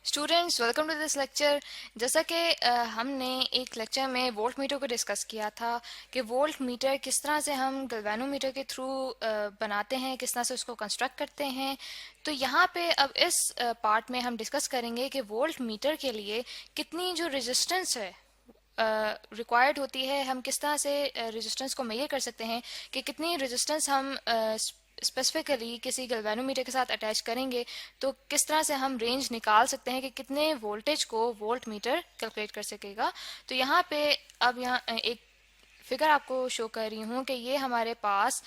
Students welcome to this lecture. जैसा कि हमने एक लेक्चर में वोल्ट मीटर को डिस्कस किया था कि वोल्ट मीटर किस तरह से हम गैल्वेनोमीटर के थ्रू बनाते हैं, किस तरह से उसको कंस्ट्रक्ट करते हैं। तो यहाँ पे अब इस पार्ट में हम डिस्कस करेंगे कि वोल्ट मीटर के लिए कितनी जो रेजिस्टेंस है रिक्वायर्ड होती है, हम किस तरह से रेजिस्टेंस को मेजर कर सकते हैं कि कितनी रेजिस्टेंस हम स्पेसिफिकली किसी गैल्वेनोमीटर के साथ अटैच करेंगे तो किस तरह से हम रेंज निकाल सकते हैं कि कितने वोल्टेज को वोल्ट मीटर कैलकुलेट कर सकेगा। तो यहाँ पे अब यहाँ एक फिगर आपको शो कर रही हूँ कि ये हमारे पास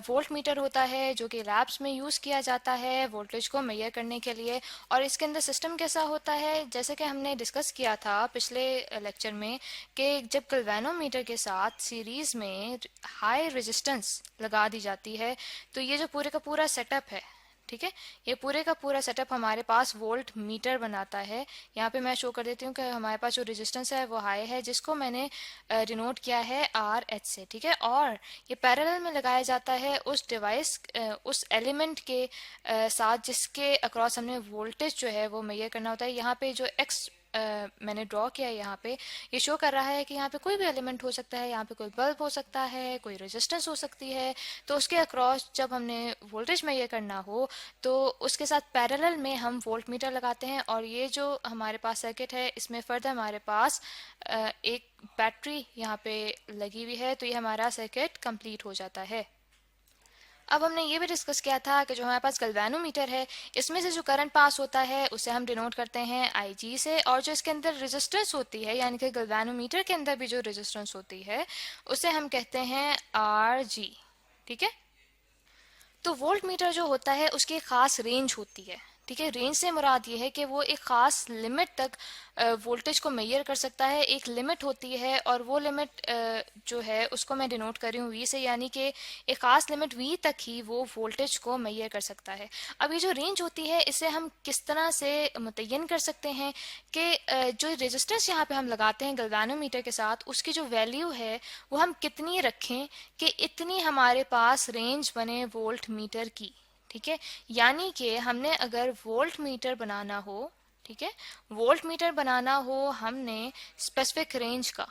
वोल्ट मीटर होता है जो कि लैब्स में यूज़ किया जाता है वोल्टेज को मेजर करने के लिए। और इसके अंदर सिस्टम कैसा होता है, जैसे कि हमने डिस्कस किया था पिछले लेक्चर में कि जब गैल्वेनोमीटर के साथ सीरीज़ में हाई रेजिस्टेंस लगा दी जाती है तो ये जो पूरे का पूरा सेटअप है, ठीक है, ये पूरे का पूरा सेटअप हमारे पास वोल्ट मीटर बनाता है। यहाँ पे मैं शो कर देती हूँ कि हमारे पास जो रेजिस्टेंस है वो हाई है, जिसको मैंने डिनोट किया है आर एच से, ठीक है। और ये पैरेलल में लगाया जाता है उस डिवाइस उस एलिमेंट के साथ जिसके अक्रॉस हमने वोल्टेज जो है वो मेजर करना होता है। यहाँ पे जो एक्स मैंने ड्रॉ किया है, यहाँ पे ये शो कर रहा है कि यहाँ पे कोई भी एलिमेंट हो सकता है, यहाँ पे कोई बल्ब हो सकता है, कोई रेजिस्टेंस हो सकती है। तो उसके अक्रॉस जब हमने वोल्टेज मेजर करना हो तो उसके साथ पैरेलल में हम वोल्ट मीटर लगाते हैं। और ये जो हमारे पास सर्किट है इसमें फर्दर हमारे पास एक बैटरी यहाँ पे लगी हुई है, तो ये हमारा सर्किट कंप्लीट हो जाता है। अब हमने ये भी डिस्कस किया था कि जो हमारे पास गैल्वेनोमीटर है इसमें से जो करंट पास होता है उसे हम डिनोट करते हैं आई जी से, और जो इसके अंदर रेजिस्टेंस होती है यानी कि गैल्वेनोमीटर के अंदर भी जो रेजिस्टेंस होती है उसे हम कहते हैं आर जी, ठीक है। तो वोल्ट मीटर जो होता है उसकी एक खास रेंज होती है, ठीक है। रेंज से मुराद ये है कि वो एक खास लिमिट तक वोल्टेज को मेजर कर सकता है। एक लिमिट होती है और वो लिमिट जो है उसको मैं डिनोट कर रही हूँ वी से, यानी कि एक खास लिमिट वी तक ही वो वोल्टेज को मेजर कर सकता है। अब ये जो रेंज होती है इसे हम किस तरह से मुतय्यन कर सकते हैं कि जो रेजिस्टेंस यहाँ पे हम लगाते हैं गैल्वेनोमीटर के साथ उसकी जो वैल्यू है वो हम कितनी रखें कि इतनी हमारे पास रेंज बने वोल्ट मीटर की, ठीक है। यानी कि हमने अगर वोल्ट मीटर बनाना हो, ठीक है, वोल्ट मीटर बनाना हो हमने स्पेसिफिक रेंज का,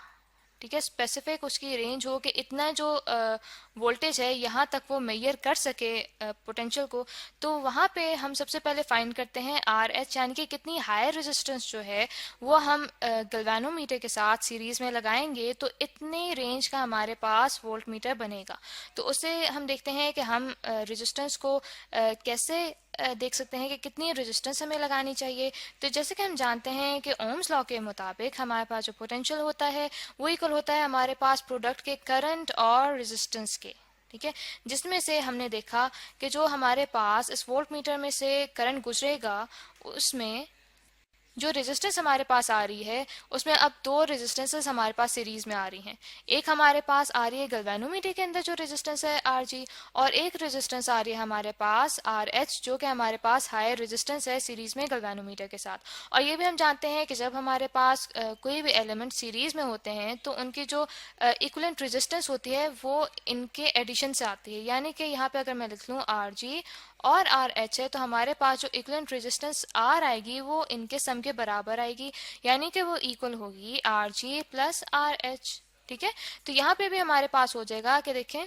ठीक है, स्पेसिफिक उसकी रेंज हो कि इतना जो वोल्टेज है यहाँ तक वो मेजर कर सके पोटेंशियल को, तो वहाँ पे हम सबसे पहले फाइंड करते हैं आर एच, यानी कि कितनी हाई रेजिस्टेंस जो है वो हम गैल्वेनोमीटर के साथ सीरीज में लगाएंगे तो इतने रेंज का हमारे पास वोल्ट मीटर बनेगा। तो उससे हम देखते हैं कि हम रेजिस्टेंस को कैसे देख सकते हैं कि कितनी रेजिस्टेंस हमें लगानी चाहिए। तो जैसे कि हम जानते हैं कि ओम्स लॉ के मुताबिक हमारे पास जो पोटेंशियल होता है वो इक्वल होता है हमारे पास प्रोडक्ट के करंट और रेजिस्टेंस के, ठीक है। जिसमें से हमने देखा कि जो हमारे पास इस वोल्ट मीटर में से करंट गुजरेगा उसमें जो रेजिस्टेंस हमारे पास आ रही है उसमें अब दो रेजिस्टेंसेस हमारे पास सीरीज में आ रही हैं। एक हमारे पास आ रही है गैल्वेनोमीटर के अंदर जो रेजिस्टेंस है आर जी, और एक रेजिस्टेंस आ रही है हमारे पास आर एच जो कि हमारे पास हाई रेजिस्टेंस है सीरीज में गैल्वेनोमीटर के साथ। और ये भी हम जानते हैं कि जब हमारे पास कोई भी एलिमेंट सीरीज में होते हैं तो उनकी जो इक्विवेलेंट रेजिस्टेंस होती है वो इनके एडिशन से आती है, यानी कि यहाँ पे अगर मैं लिख लूँ आर जी और आर एच है तो हमारे पास जो इक्विवेलेंट रेजिस्टेंस आर आएगी वो इनके सम के बराबर आएगी, यानी कि वो इक्वल होगी R G plus R H, ठीक है। तो यहाँ पे भी हमारे पास हो जाएगा कि देखें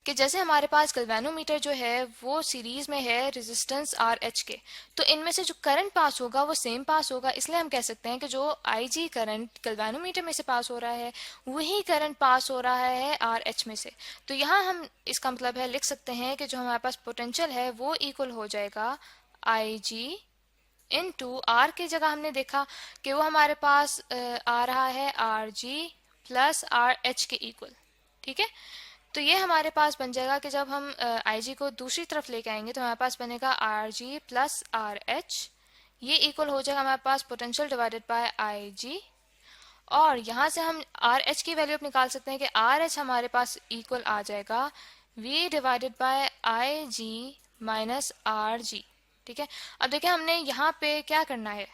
कि जैसे हमारे पास गैल्वेनोमीटर जो है वो सीरीज में है रेजिस्टेंस आर एच के, तो इनमें से जो करंट पास होगा वो सेम पास होगा, इसलिए हम कह सकते हैं कि जो आई जी करंट गैल्वेनोमीटर में से पास हो रहा है वही करंट पास हो रहा है आर एच में से। तो यहाँ हम इसका मतलब है लिख सकते हैं कि जो हमारे पास पोटेंशियल है वो इक्वल हो जाएगा आई जी इन टू आर की जगह हमने देखा कि वो हमारे पास आ रहा है R G plus R H के इक्वल, ठीक है। तो ये हमारे पास बन जाएगा कि जब हम आई जी को दूसरी तरफ लेके आएंगे तो हमारे पास बनेगा R G plus R H, ये इक्वल हो जाएगा हमारे पास पोटेंशियल डिवाइडेड बाय आई जी। और यहाँ से हम आर एच की वैल्यू निकाल सकते हैं कि आर एच हमारे पास इक्वल आ जाएगा V divided by I G minus R G, ठीक है। अब देखिए हमने यहाँ पे क्या करना है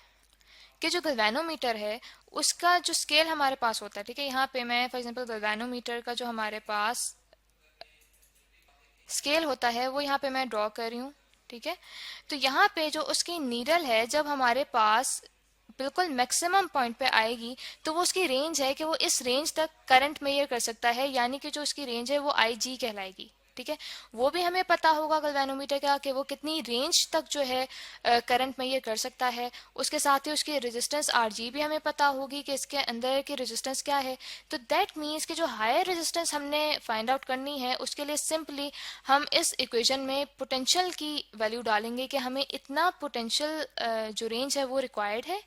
कि जो गैल्वेनोमीटर है उसका जो स्केल हमारे पास होता है, ठीक है। यहाँ पे मैं फॉर एग्जांपल गैल्वेनोमीटर का जो हमारे पास स्केल होता है वो यहाँ पे मैं ड्रॉ कर रही हूँ, ठीक है। तो यहाँ पे जो उसकी नीडल है, जब हमारे पास बिल्कुल मैक्सिमम पॉइंट पे आएगी तो वो उसकी रेंज है कि वो इस रेंज तक करंट मेजर कर सकता है, यानी कि जो उसकी रेंज है वो आई जी कहलाएगी। ठीक है। वो भी हमें पता होगा गैल्वेनोमीटर का कि वो कितनी रेंज तक जो है करंट मेजर कर सकता है। उसके साथ ही उसकी रेजिस्टेंस आर जी भी हमें पता होगी कि इसके अंदर की रेजिस्टेंस क्या है। तो दैट मीन्स कि जो हायर रेजिस्टेंस हमने फाइंड आउट करनी है उसके लिए सिंपली हम इस इक्वेशन में पोटेंशियल की वैल्यू डालेंगे कि हमें इतना पोटेंशियल जो रेंज है वो रिक्वायर्ड है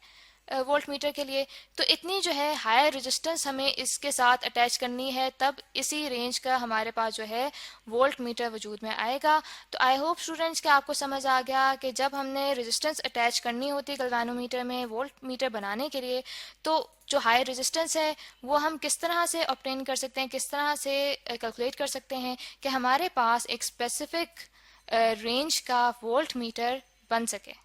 वोल्ट मीटर के लिए। तो इतनी जो है हायर रेजिस्टेंस हमें इसके साथ अटैच करनी है, तब इसी रेंज का हमारे पास जो है वोल्ट मीटर वजूद में आएगा। तो आई होप स्टूडेंट्स कि आपको समझ आ गया कि जब हमने रेजिस्टेंस अटैच करनी होती है गैल्वेनोमीटर में वोल्ट मीटर बनाने के लिए, तो जो हाई रेजिस्टेंस है वो हम किस तरह से ऑब्टेन कर सकते हैं, किस तरह से कैलकुलेट कर सकते हैं कि हमारे पास एक स्पेसिफिक रेंज का वोल्ट मीटर बन सके।